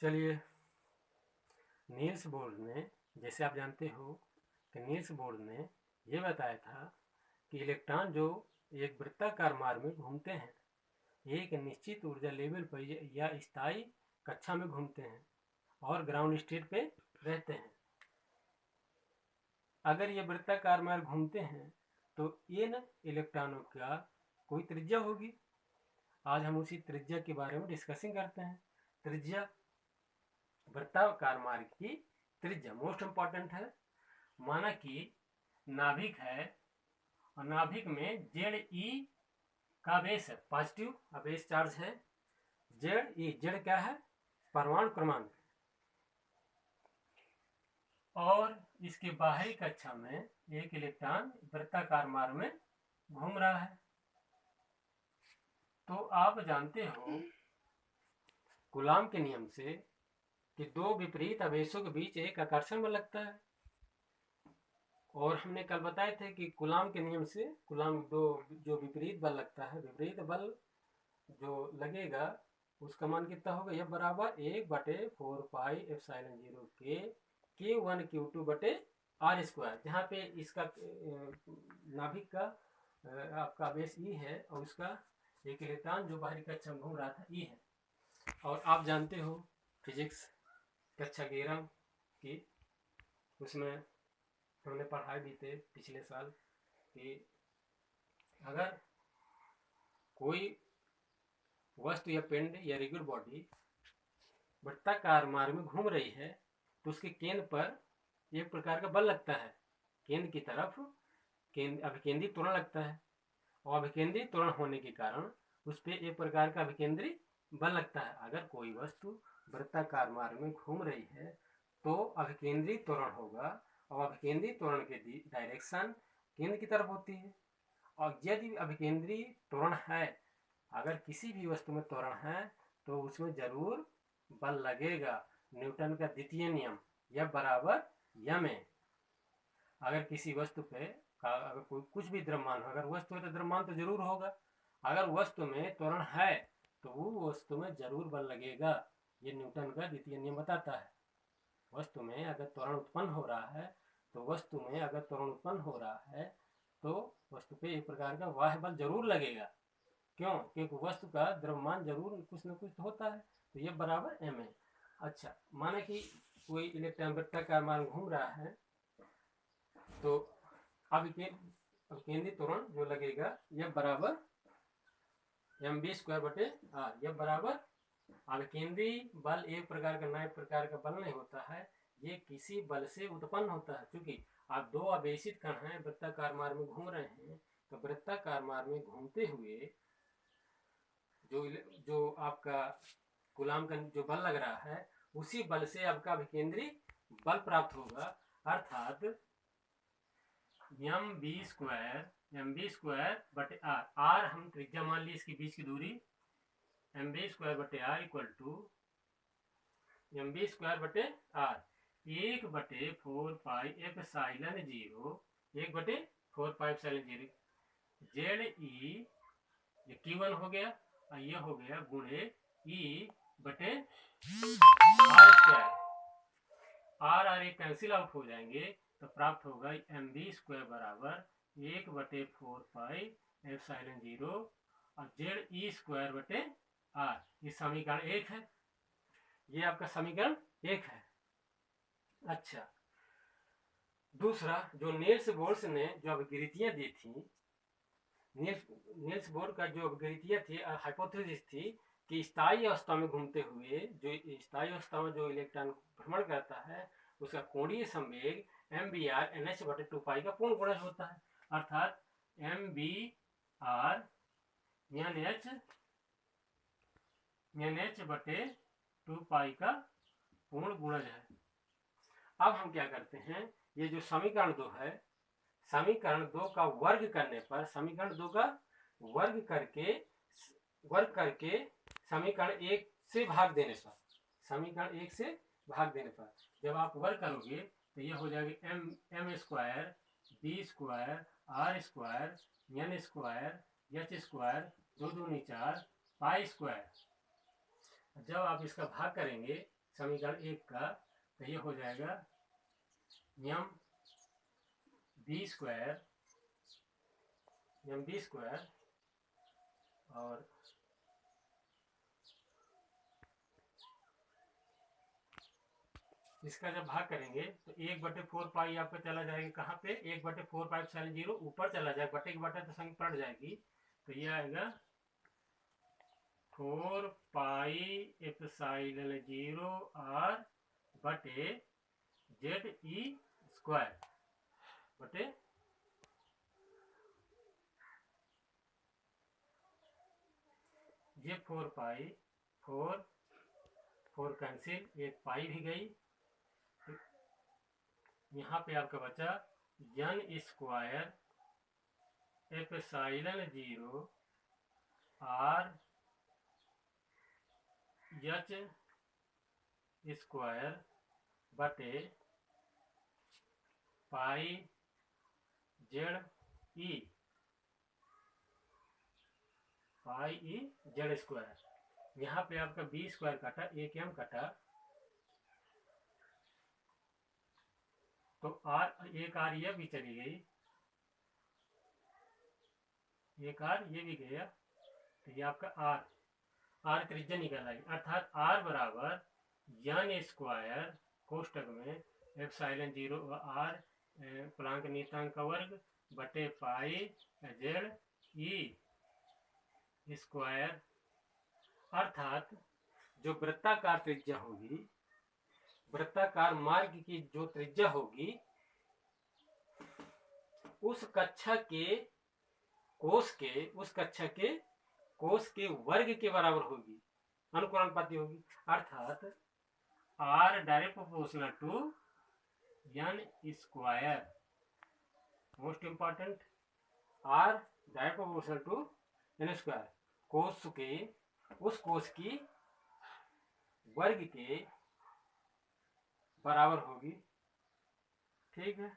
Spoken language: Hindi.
चलिए, नील्स बोर ने, जैसे आप जानते हो कि नील्स बोर ने यह बताया था कि इलेक्ट्रॉन जो एक वृत्ताकार मार्ग में घूमते हैं, एक निश्चित ऊर्जा लेवल पर या स्थायी कक्षा में घूमते हैं और ग्राउंड स्टेट पे रहते हैं। अगर ये वृत्ताकार मार्ग घूमते हैं तो इन इलेक्ट्रॉनों का कोई त्रिज्या होगी। आज हम उसी त्रिज्या के बारे में डिस्कसिंग करते हैं। त्रिज्या, वृत्ताकार मार्ग की त्रिज्या मोस्ट इंपॉर्टेंट है। माना कि नाभिक है और नाभिक में ZE का आवेश है, पॉजिटिव आवेश चार्ज है। ZE, Z क्या है? परमाणु क्रमांक। और इसके बाहरी कक्षा में एक इलेक्ट्रॉन वृत्ताकार मार्ग में घूम रहा है। तो आप जानते हो कूलॉम के नियम से कि दो विपरीत आवेशों के बीच एक आकर्षण बल लगता है। और हमने कल बताए थे कि कूलॉम के नियम से कूलॉम दो जो विपरीत बल लगता है, विपरीत बल जो लगेगा उसका मान कितना होगा? यह बराबर 1/4 पाई एप्सिलॉन 0 के Q1 Q2 बटे R स्क्वायर, जहाँ पे इसका नाभिक का आपका आवेश E है और उसका एक इलेक्ट्रॉन जो बाहरी कक्षा में घूम रहा था E है। और आप जानते हो फिजिक्स कक्षा 11 की, उसमें हमने पढ़ाई भी थे पिछले साल कि अगर कोई वस्तु या पिंड या रेगुलर बॉडी वृत्ताकार मार्ग में घूम रही है तो उसके केंद्र पर एक प्रकार का बल लगता है। केंद्र की तरफ अभिकेंद्री त्वरण लगता है और अभिकेंद्री त्वरण होने के कारण उस पर एक प्रकार का अभिकेंद्री बल लगता है। अगर कोई वस्तु वृत्ताकार मार्ग में घूम रही है तो अभिकेंद्री त्वरण होगा और अभिकेंद्री त्वरण की डायरेक्शन केंद्र की तरफ होती है। और यदि अभिकेंद्री त्वरण है, अगर किसी भी वस्तु में त्वरण है तो उसमें जरूर बल लगेगा। न्यूटन का द्वितीय नियम, यह बराबर यम है। अगर किसी वस्तु पे अगर कोई कुछ भी द्रव्यमान हो, अगर वस्तु है तो द्रव्यमान तो जरूर होगा। अगर वस्तु में त्वरण है तो वो वस्तु में जरूर बल लगेगा। ये न्यूटन का द्वितीय नियम बताता है। वस्तु में अगर त्वरण उत्पन्न हो रहा है तो वस्तु में अगर त्वरण उत्पन्न हो रहा है तो वस्तु पे एक प्रकार का बाह्य बल जरूर लगेगा। क्यों? क्योंकि वस्तु का द्रव्यमान जरूर कुछ न कुछ होता है। तो ये बराबर m है। अच्छा, माना कि कोई इलेक्ट्रॉन वृत्ताकार मार्ग घूम रहा है तो अभिकेंद्री त्वरण जो लगेगा यह बराबर mv² बटे r। यह बराबर अभिकेंद्री बल एक प्रकार का नए प्रकार का बल नहीं होता है, ये किसी बल से उत्पन्न होता है। क्योंकि आप दो आवेशित कण हैं, वृत्ताकार मार्ग में घूम रहे हैं, तो वृत्ताकार मार्ग में घूमते हुए जो आपका कूलॉम का जो बल लग रहा है उसी बल से आपका अभिकेंद्री बल प्राप्त होगा। अर्थात mv² बटे r। r हम त्रिज्या मान ली, इसके बीच की दूरी। mv² बटे r इक्वल टू mv² बटे r 1/4 pi epsilon 0, 1/4 pi epsilon 0 ZE, ये Q1 हो गया और ये हो गया गुणे E बटे R²। R एक कैंसिल आउट हो जाएंगे तो प्राप्त होगा mv² बराबर 1/4 पाई एप्सिलॉन 0 और ZE² बटे R। ये समीकरण 1 है। ये आपका समीकरण 1 है। अच्छा, दूसरा जो नील्स बोर ने जो अभिक्रियाएं दी थी, नील्स बोर का जो अभिक्रिया थी, हाइपोथेसिस थी कि स्थायी अवस्था में घूमते हुए जो स्थायी अवस्था में जो इलेक्ट्रॉन भ्रमण करता है उसका कोणीय संवेग mvr nh बटे 2 पाई का पूर्ण गुणज होता है। अर्थात mvr nh बटे 2 पाई का पूर्ण गुणज है। अब हम क्या करते हैं, ये जो समीकरण 2 है, समीकरण 2 का वर्ग करने पर, समीकरण 2 का वर्ग करके समीकरण 1 से भाग देने पर, समीकरण 1 से भाग देने पर जब आप वर्ग करोगे तो यह हो जाएगा m² b² r² n² h², 2 दूनी 4 पाई²। जब आप इसका भाग करेंगे समीकरण 1 का, तो ये हो जाएगा एम बी स्क्वायर और इसका जब भाग करेंगे तो 1/4 पाई आपका चला जाएगा कहाँ पे, 1/4 पाई ऊपर चला जाएगा, बटे की बटे तो संग पड़ जाएगी, तो ये आएगा 4 पाई R बटे ZE स्क्वायर बटे ये 4 कैंसिल, एक पाई भी गई, यहाँ पे आपका बचा n square epsilon 0 R H square बटे पाई ZE जेड स्क्वायर। यहाँ पे आपका बी स्क्वायर कटा, एक एम कटा, तो एक आर ये भी चली गई, एक आर ये भी गया, तो ये आपका आर त्रिज्या निकल आई, अर्थात आर बराबर n स्क्वायर कोष्टक में एप्सिलॉन 0 आर प्लांक नियतांक का वर्ग बटे पाई ZE स्क्वायर, अर्थात जो वृत्ताकार त्रिज्या होगी, वृत्ताकार मार्ग की जो त्रिज्या होगी उस कक्षा के कोष के वर्ग के बराबर होगी, अनुक्रमानुपाती होगी, अर्थात R direct proportional to n square, most important, R direct proportional to n square, उस कोष की वर्ग के बराबर होगी। ठीक है।